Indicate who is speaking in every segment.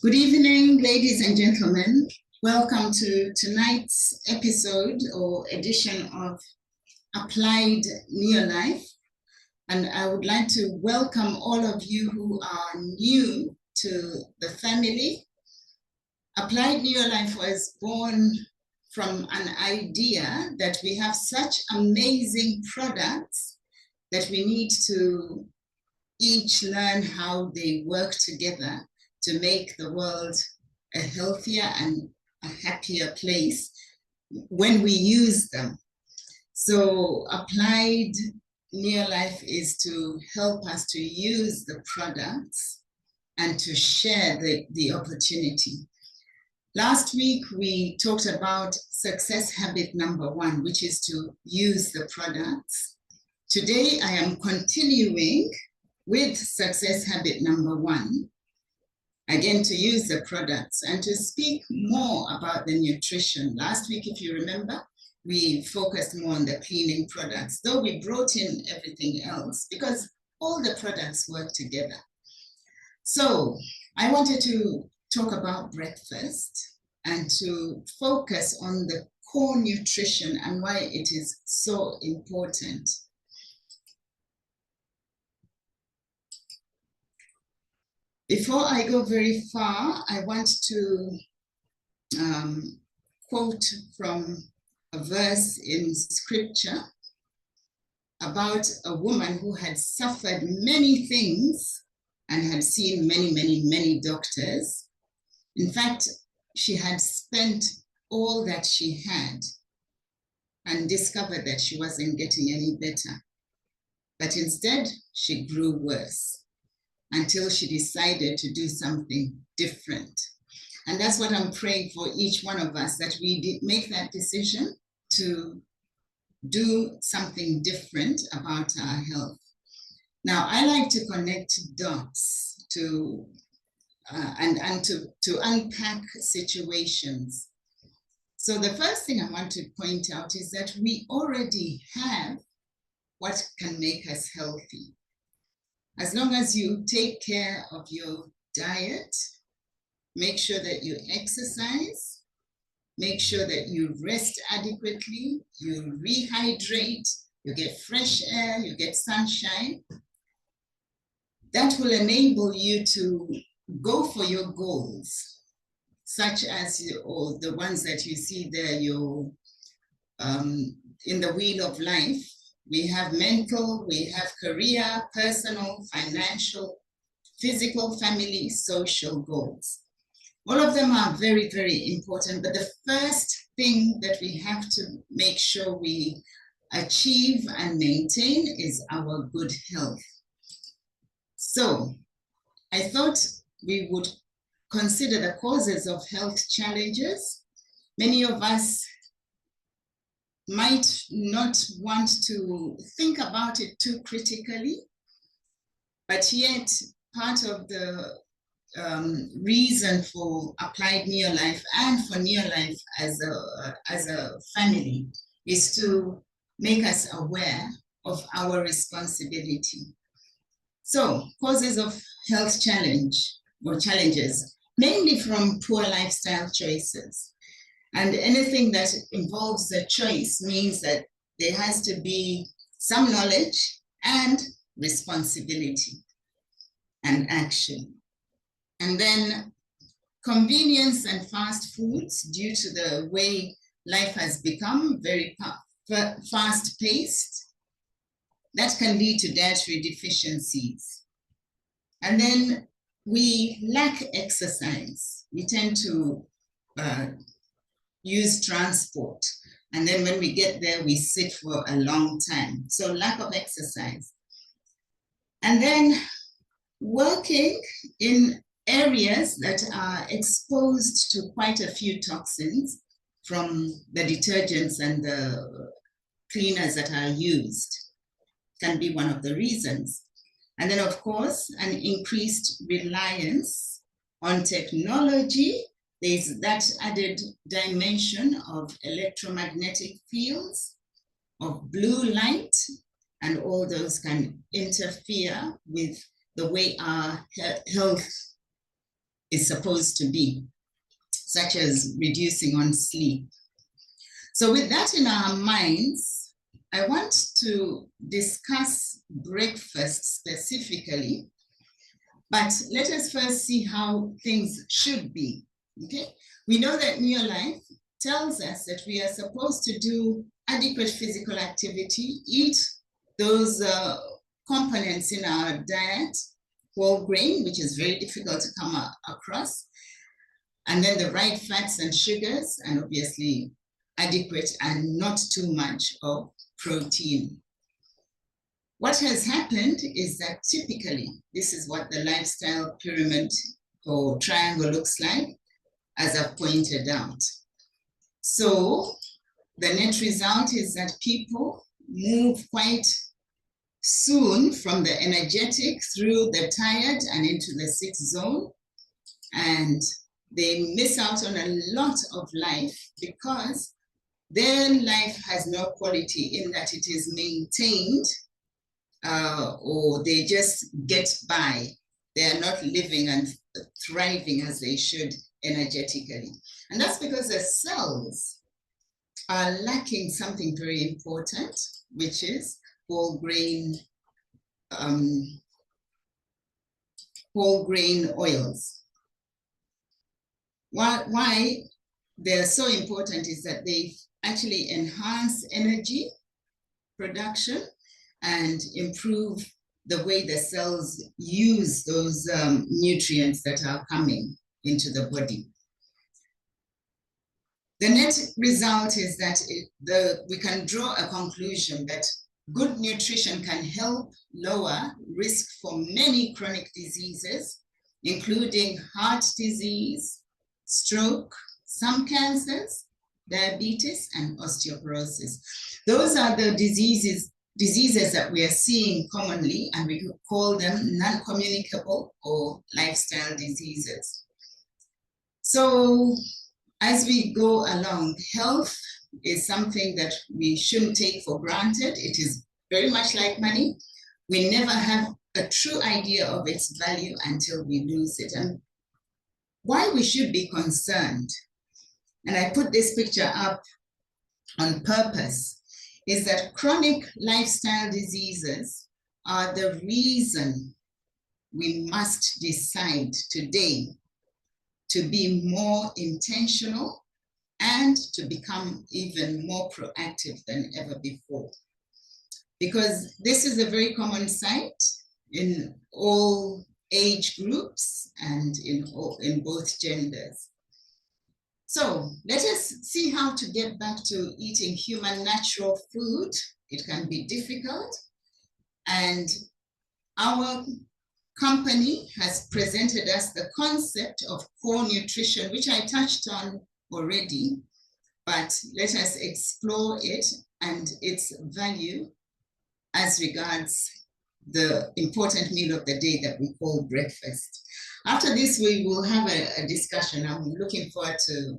Speaker 1: Good evening, ladies and gentlemen. Welcome to tonight's episode or edition of Applied Neolife. And I would like to welcome all of you who are new to the family. Applied Neolife was born from an idea that we have such amazing products that we need to each learn how they work together to make the world a healthier and a happier place when we use them. So Applied Neolife is to help us to use the products and to share the opportunity. Last week, we talked about success habit number 1, which is to use the products. Today, I am continuing with success habit number 1, again, to use the products and to speak more about the nutrition. Last week, if you remember, we focused more on the cleaning products, though we brought in everything else because all the products work together. So I wanted to talk about breakfast and to focus on the core nutrition and why it is so important. Before I go very far, I want to quote from a verse in scripture about a woman who had suffered many things and had seen many doctors. In fact, she had spent all that she had and discovered that she wasn't getting any better. But instead, she grew worse until she decided to do something different. And that's what I'm praying for each one of us, that we did make that decision to do something different about our health. Now, I like to connect dots to unpack situations. So the first thing I want to point out is that we already have what can make us healthy. As long as you take care of your diet, make sure that you exercise, make sure that you rest adequately, you rehydrate, you get fresh air, you get sunshine. That will enable you to go for your goals, such as the ones that you see there, in the wheel of life. We have mental, we have career, personal, financial, physical, family, social goals. All of them are very important, but the first thing that we have to make sure we achieve and maintain is our good health. So I thought we would consider the causes of health challenges. Many of us might not want to think about it too critically, but yet part of the reason for Applied Neolife and for Neolife as a family is to make us aware of our responsibility. So, causes of health challenges, mainly from poor lifestyle choices. And anything that involves a choice means that there has to be some knowledge and responsibility and action. And then convenience and fast foods, due to the way life has become very fast-paced, that can lead to dietary deficiencies. And then we lack exercise. We tend to use transport. And then when we get there, we sit for a long time. So lack of exercise. And then working in areas that are exposed to quite a few toxins from the detergents and the cleaners that are used can be one of the reasons. And then, of course, an increased reliance on technology. There's that added dimension of electromagnetic fields, of blue light, and all those can interfere with the way our health is supposed to be, such as reducing on sleep. So with that in our minds, I want to discuss breakfast specifically, but let us first see how things should be, okay? We know that Neolife tells us that we are supposed to do adequate physical activity, eat those components in our diet, whole grain, which is very difficult to come across, and then the right fats and sugars, and obviously adequate and not too much of protein. What has happened is that typically, this is what the lifestyle pyramid or triangle looks like, as I've pointed out. So the net result is that people move quite soon from the energetic through the tired and into the sick zone. And they miss out on a lot of life because their life has no quality in that it is maintained or they just get by. They are not living and thriving as they should energetically. And that's because the cells are lacking something very important, which is whole grain oils. Why they're so important is that they actually enhance energy production and improve the way the cells use those nutrients that are coming into the body. The net result is that we can draw a conclusion that good nutrition can help lower risk for many chronic diseases, including heart disease, stroke, some cancers, diabetes, and osteoporosis. Those are the diseases that we are seeing commonly, and we call them non-communicable or lifestyle diseases. So as we go along, health is something that we shouldn't take for granted. It is very much like money. We never have a true idea of its value until we lose it. And why we should be concerned, and I put this picture up on purpose, is that chronic lifestyle diseases are the reason we must decide today to be more intentional and to become even more proactive than ever before. Because this is a very common sight in all age groups and in both genders. So let us see how to get back to eating human natural food. It can be difficult. And our company has presented us the concept of core nutrition, which I touched on already, but let us explore it and its value as regards the important meal of the day that we call breakfast. After this, we will have a discussion. I'm looking forward to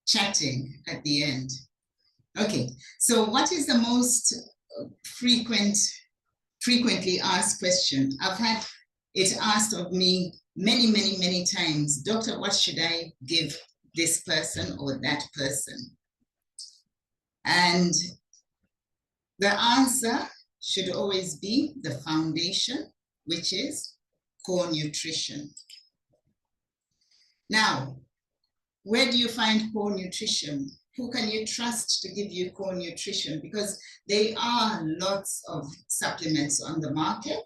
Speaker 1: chatting at the end. Okay, so what is the most frequently asked question? I've had it asked of me many times. Doctor, what should I give this person or that person? And the answer should always be the foundation, which is core nutrition. Now, where do you find core nutrition? Who can you trust to give you core nutrition? Because there are lots of supplements on the market,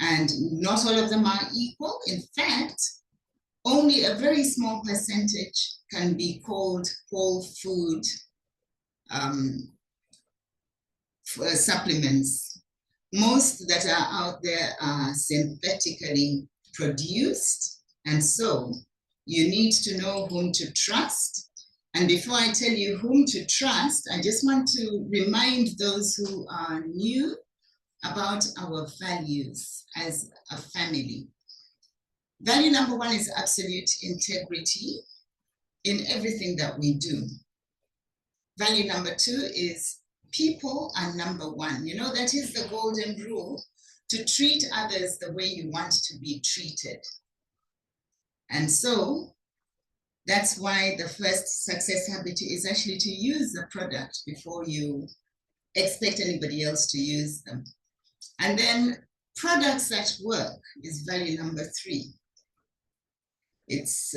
Speaker 1: and not all of them are equal. In fact, only a very small percentage can be called whole food supplements. Most that are out there are synthetically produced, and so you need to know whom to trust. And before I tell you whom to trust, I just want to remind those who are new about our values as a family. Value number one is absolute integrity in everything that we do. Value number two is people are number one. You know, that is the golden rule, to treat others the way you want to be treated. And so that's why the first success habit is actually to use the product before you expect anybody else to use them. And then products that work is value number 3. It's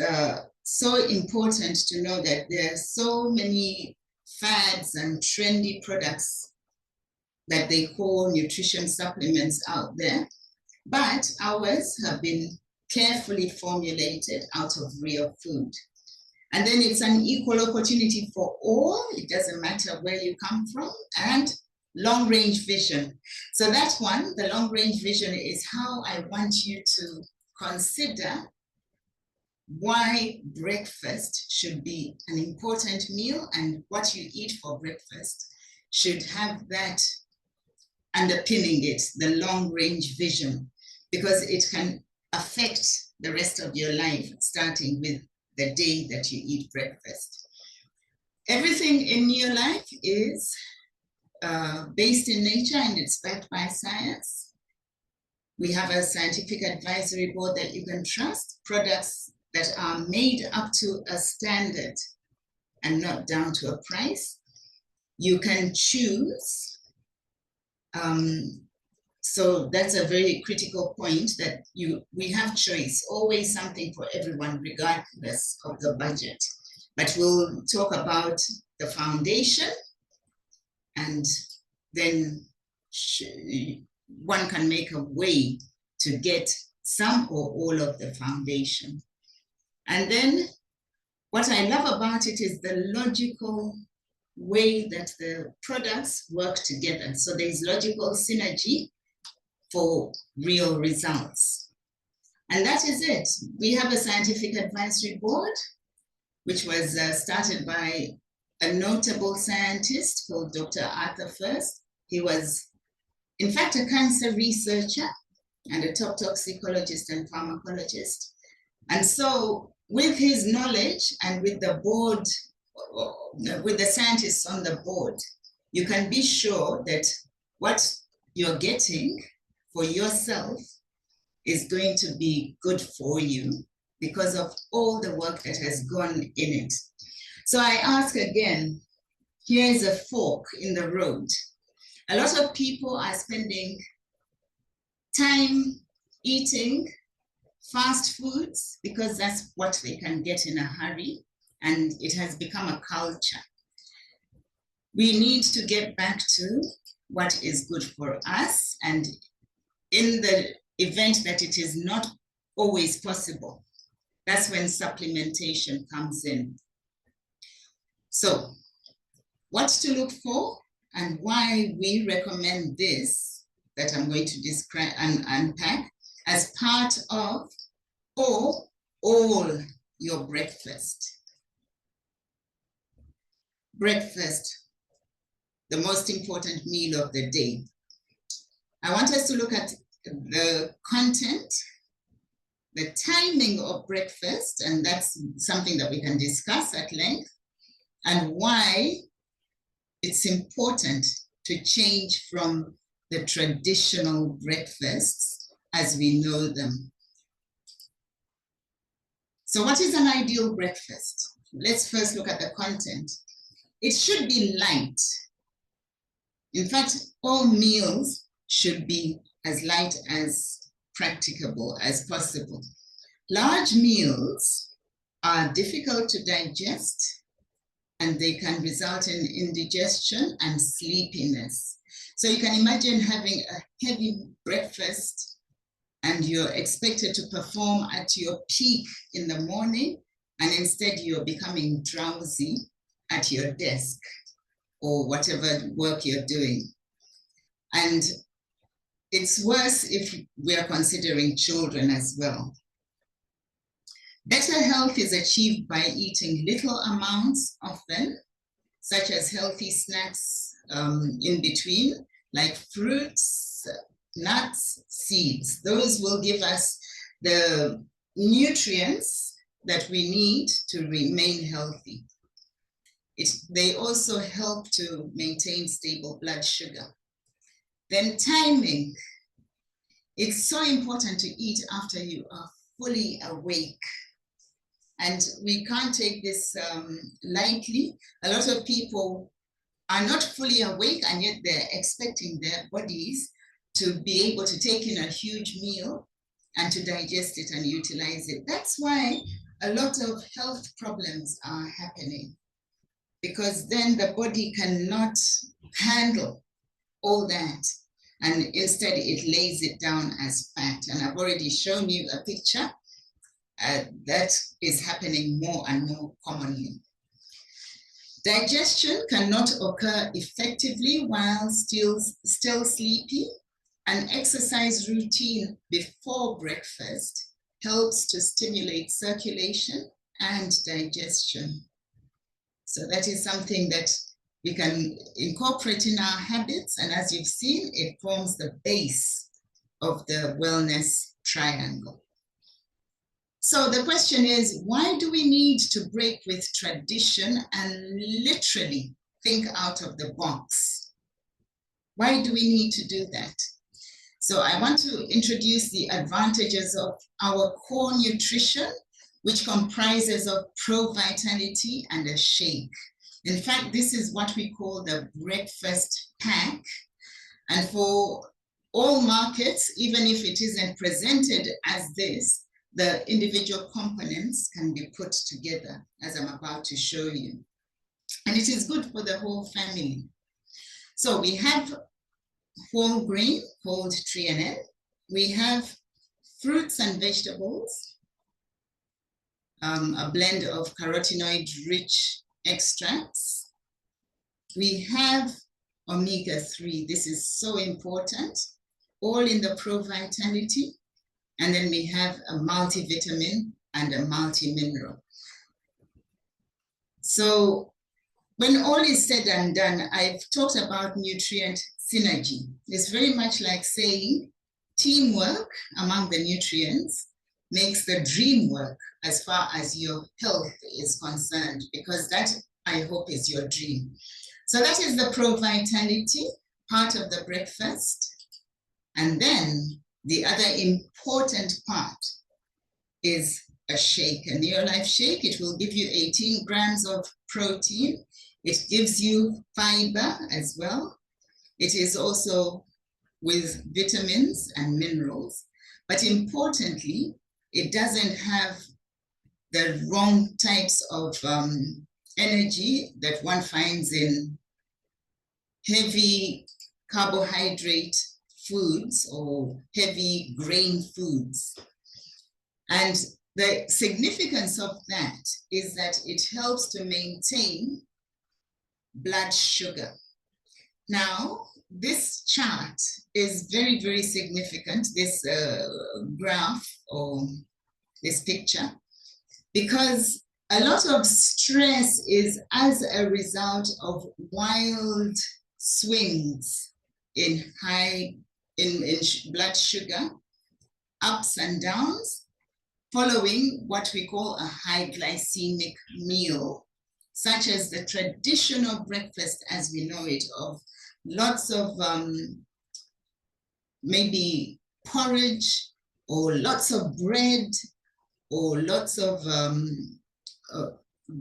Speaker 1: so important to know that there are so many fads and trendy products that they call nutrition supplements out there, but ours have been carefully formulated out of real food. And then it's an equal opportunity for all. It doesn't matter where you come from, and long-range vision. So that one, the long-range vision, is how I want you to consider why breakfast should be an important meal, and what you eat for breakfast should have that underpinning it, the long-range vision, because it can affect the rest of your life, starting with the day that you eat breakfast. Everything in your life is based in nature, and it's backed by science. We have a scientific advisory board that you can trust, products that are made up to a standard and not down to a price. You can choose. So that's a very critical point, that we have choice, always something for everyone, regardless of the budget. But we'll talk about the foundation, and then one can make a way to get some or all of the foundation. And then what I love about it is the logical way that the products work together. So there's logical synergy for real results. And that is it. We have a scientific advisory board, which was started by a notable scientist called Dr. Arthur First. He was, in fact, a cancer researcher and a top toxicologist and pharmacologist. And so with his knowledge and with the board, with the scientists on the board, you can be sure that what you're getting for yourself is going to be good for you because of all the work that has gone in it. So I ask again, here's a fork in the road. A lot of people are spending time eating fast foods because that's what they can get in a hurry, and it has become a culture. We need to get back to what is good for us, and in the event that it is not always possible, that's when supplementation comes in. So what to look for and why we recommend this, that I'm going to describe and unpack, as part of all your breakfast. Breakfast, the most important meal of the day. I want us to look at the content, the timing of breakfast, and that's something that we can discuss at length, and why it's important to change from the traditional breakfasts as we know them. So what is an ideal breakfast? Let's first look at the content. It should be light. In fact, all meals should be as light as practicable as possible. Large meals are difficult to digest, and they can result in indigestion and sleepiness. So you can imagine having a heavy breakfast and you're expected to perform at your peak in the morning, and instead you're becoming drowsy at your desk or whatever work you're doing. And it's worse if we're considering children as well. Better health is achieved by eating little amounts often, such as healthy snacks in between, like fruits, nuts, seeds. Those will give us the nutrients that we need to remain healthy. They also help to maintain stable blood sugar. Then timing. It's so important to eat after you are fully awake. And we can't take this lightly. A lot of people are not fully awake, and yet they're expecting their bodies to be able to take in a huge meal and to digest it and utilize it. That's why a lot of health problems are happening, because then the body cannot handle all that, and instead it lays it down as fat. And I've already shown you a picture that is happening more and more commonly. Digestion cannot occur effectively while still sleepy. An exercise routine before breakfast helps to stimulate circulation and digestion. So that is something that we can incorporate in our habits. And as you've seen, it forms the base of the wellness triangle. So the question is, why do we need to break with tradition and literally think out of the box? Why do we need to do that? So I want to introduce the advantages of our core nutrition, which comprises of Pro-Vitality and a shake. In fact, this is what we call the breakfast pack. And for all markets, even if it isn't presented as this, the individual components can be put together, as I'm about to show you. And it is good for the whole family. So we have whole grain called determinant. We have fruits and vegetables, a blend of carotenoid-rich extracts. We have omega-3. This is so important, all in the Pro-Vitality. And then we have a multivitamin and a multi-mineral. So when all is said and done, I've talked about nutrient synergy. It's very much like saying teamwork among the nutrients makes the dream work as far as your health is concerned, because that, I hope, is your dream. So that is the Pro-Vitality, part of the breakfast. And then the other important part is a shake, a Neolife shake. It will give you 18 grams of protein. It gives you fiber as well. It is also with vitamins and minerals. But importantly, it doesn't have the wrong types of energy that one finds in heavy carbohydrate foods or heavy grain foods. And the significance of that is that it helps to maintain blood sugar. Now, this chart is very, very significant, this graph or this picture, because a lot of stress is as a result of wild swings in blood sugar, ups and downs, following what we call a high glycemic meal, such as the traditional breakfast as we know it, of lots of maybe porridge or lots of bread or lots of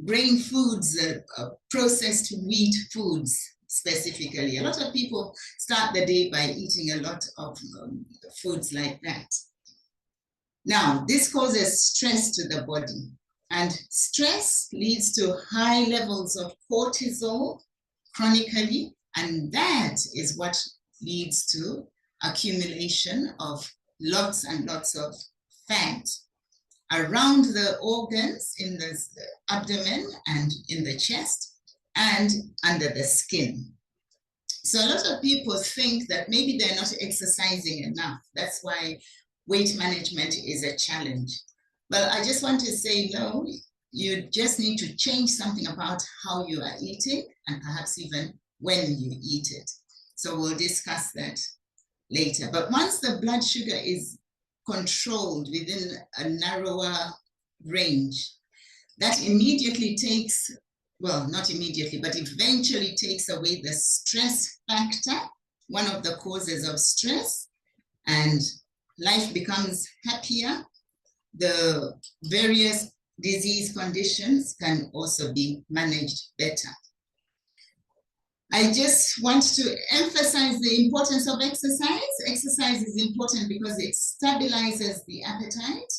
Speaker 1: grain foods, processed wheat foods specifically. A lot of people start the day by eating a lot of foods like that. Now, this causes stress to the body, and stress leads to high levels of cortisol chronically, and that is what leads to accumulation of lots and lots of fat around the organs in the abdomen and in the chest and under the skin. So a lot of people think that maybe they're not exercising enough. That's why weight management is a challenge. Well, I just want to say, no, you just need to change something about how you are eating and perhaps even when you eat it. So we'll discuss that later. But once the blood sugar is controlled within a narrower range, that immediately takes, well, not immediately, but eventually takes away the stress factor, one of the causes of stress, and life becomes happier. The various disease conditions can also be managed better. I just want to emphasize the importance of exercise. Exercise is important because it stabilizes the appetite.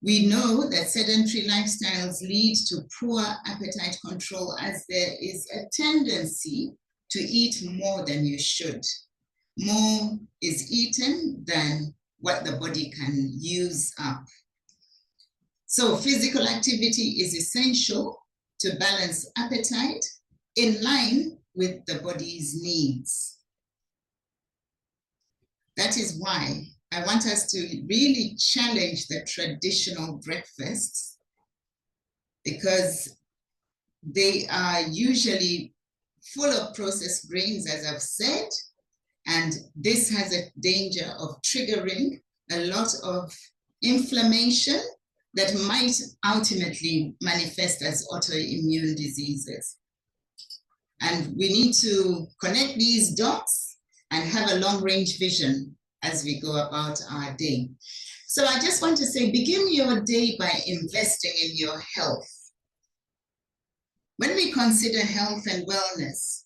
Speaker 1: We know that sedentary lifestyles lead to poor appetite control, as there is a tendency to eat more than you should. More is eaten than what the body can use up. So physical activity is essential to balance appetite in line with the body's needs. That is why I want us to really challenge the traditional breakfasts, because they are usually full of processed grains, as I've said, and this has a danger of triggering a lot of inflammation that might ultimately manifest as autoimmune diseases. And we need to connect these dots and have a long-range vision as we go about our day. So I just want to say, begin your day by investing in your health. When we consider health and wellness,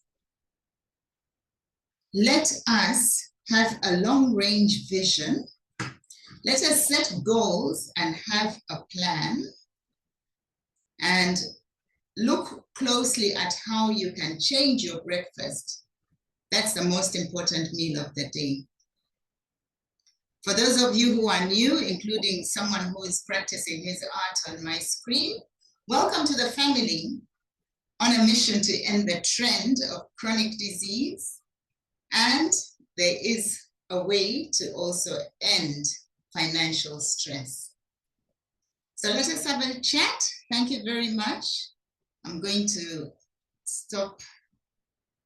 Speaker 1: let us have a long-range vision. Let us set goals and have a plan, and look closely at how you can change your breakfast. That's the most important meal of the day. For those of you who are new, including someone who is practicing his art on my screen, welcome to the family on a mission to end the trend of chronic disease. And there is a way to also end financial stress. So let us have a chat. Thank you very much. I'm going to stop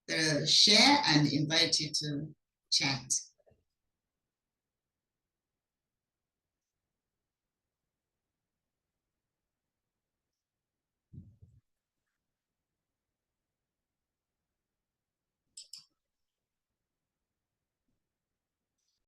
Speaker 1: the share and invite you to chat.